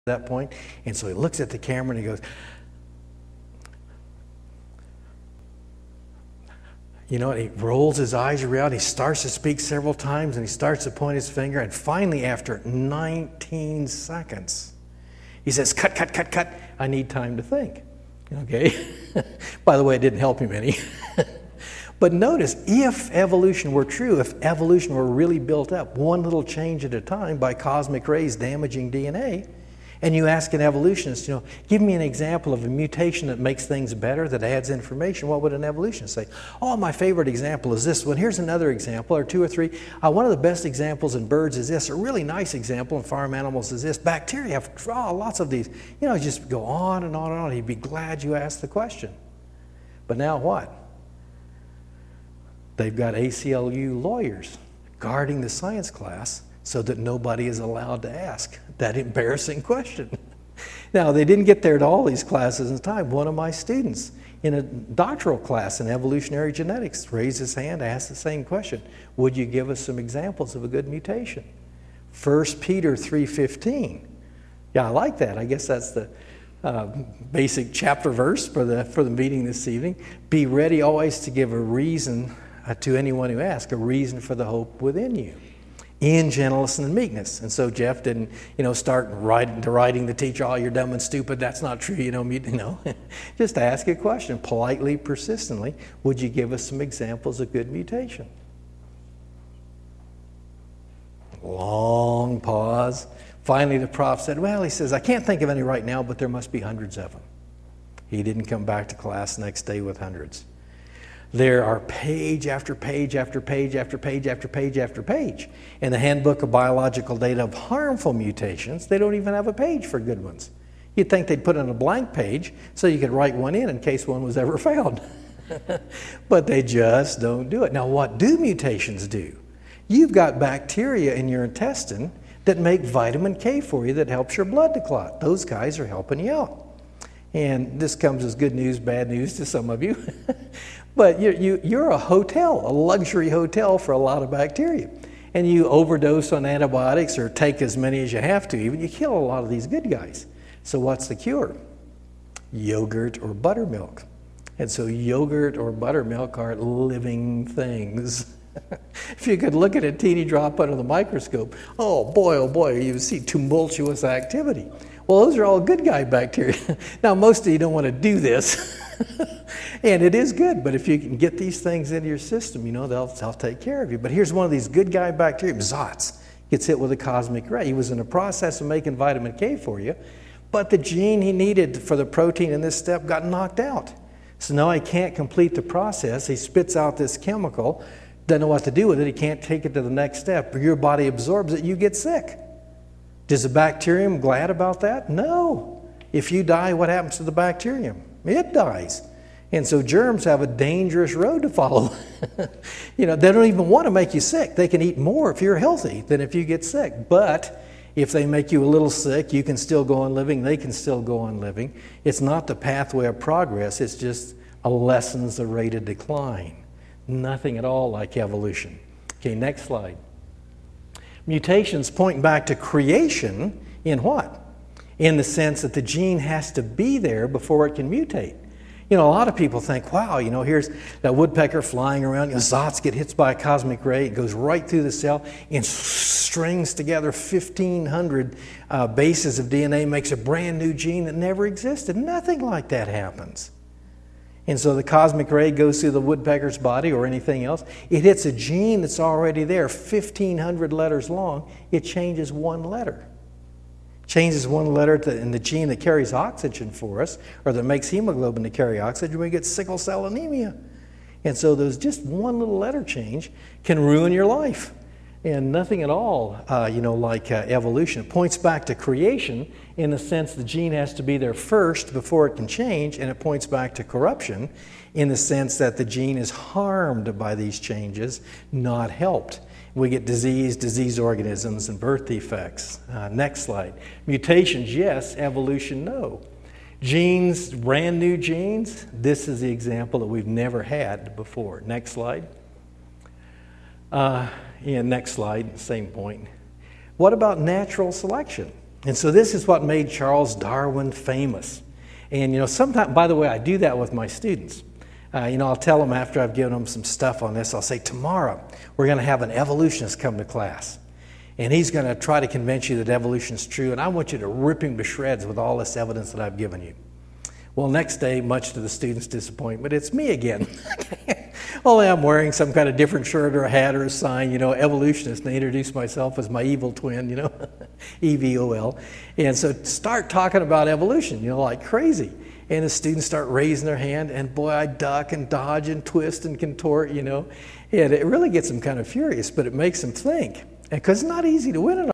that point. And so he looks at the camera and he goes, you know, and he rolls his eyes around, he starts to speak several times, and he starts to point his finger, and finally, after 19 seconds, he says, cut, cut, cut, cut, I need time to think. Okay? By the way, it didn't help him any. But notice, if evolution were true, if evolution were really built up, one little change at a time by cosmic rays damaging DNA, and you ask an evolutionist, you know, give me an example of a mutation that makes things better, that adds information, what would an evolutionist say? Oh, my favorite example is this one. Here's another example, or two or three. One of the best examples in birds is this. A really nice example in farm animals is this. Bacteria have lots of these. You know, just go on and on and on. He'd be glad you asked the question. But now what? They've got ACLU lawyers guarding the science class so that nobody is allowed to ask that embarrassing question. Now, they didn't get there at all these classes in time. One of my students in a doctoral class in evolutionary genetics raised his hand, asked the same question. Would you give us some examples of a good mutation? 1 Peter 3:15. Yeah, I like that. I guess that's the basic chapter verse for the meeting this evening. Be ready always to give a reason to anyone who asks, a reason for the hope within you, in gentleness and meekness. And so Jeff didn't, start writing the teacher, oh, you're dumb and stupid, that's not true, Just ask a question, politely, persistently, would you give us some examples of good mutation? Long pause. Finally, the prof said, well, he says, I can't think of any right now, but there must be hundreds of them. He didn't come back to class the next day with hundreds. There are page after page after page after page after page after page. In the Handbook of Biological Data of Harmful Mutations, they don't even have a page for good ones. You'd think they'd put in a blank page so you could write one in case one was ever found. But they just don't do it. Now, what do mutations do? You've got bacteria in your intestine that make vitamin K for you that helps your blood to clot. Those guys are helping you out. And this comes as good news, bad news to some of you. But you're a hotel, a luxury hotel for a lot of bacteria. And you overdose on antibiotics or take as many as you have to, even you kill a lot of these good guys. So what's the cure? Yogurt or buttermilk. And so yogurt or buttermilk are living things. If you could look at a teeny drop under the microscope, oh boy, you see tumultuous activity. Well, those are all good guy bacteria. Now, most of you don't want to do this. And it is good, but if you can get these things into your system, they'll take care of you. But here's one of these good guy bacteria, Zotz, gets hit with a cosmic ray. He was in the process of making vitamin K for you, but the gene he needed for the protein in this step got knocked out. So now he can't complete the process. He spits out this chemical, doesn't know what to do with it. He can't take it to the next step. Your body absorbs it, you get sick. Does the bacterium glad about that? No. If you die, what happens to the bacterium? It dies. And so germs have a dangerous road to follow. They don't even want to make you sick. They can eat more if you're healthy than if you get sick. But if they make you a little sick, you can still go on living. They can still go on living. It's not the pathway of progress. It's just lessens the rate of decline. Nothing at all like evolution. Okay, next slide. Mutations point back to creation in what? In the sense that the gene has to be there before it can mutate. A lot of people think, wow, here's that woodpecker flying around. Zotz get hit by a cosmic ray. It goes right through the cell and strings together 1,500 bases of DNA, makes a brand new gene that never existed. Nothing like that happens. And so the cosmic ray goes through the woodpecker's body or anything else. It hits a gene that's already there, 1,500 letters long. It changes one letter. Changes one letter in the gene that carries oxygen for us, or that makes hemoglobin to carry oxygen, we get sickle cell anemia. And so there's just one little letter change can ruin your life. And nothing at all, like evolution. It points back to creation in the sense the gene has to be there first before it can change, and it points back to corruption in the sense that the gene is harmed by these changes, not helped. We get disease organisms, and birth defects. Next slide. Mutations, yes. Evolution, no. Genes, brand new genes. This is the example that we've never had before. Next slide. Next slide, same point. What about natural selection? And so this is what made Charles Darwin famous. And sometimes, by the way, I do that with my students. I'll tell them after I've given them some stuff on this, I'll say, tomorrow we're going to have an evolutionist come to class. And he's going to try to convince you that evolution is true, and I want you to rip him to shreds with all this evidence that I've given you. Well, next day, much to the students' disappointment, it's me again. Only I'm wearing some kind of different shirt or a hat or a sign, evolutionist, and I introduce myself as my evil twin, EVOL. And so start talking about evolution, like crazy. And the students start raising their hand, and boy, I duck and dodge and twist and contort, and it really gets them kind of furious, but it makes them think. Because it's not easy to win an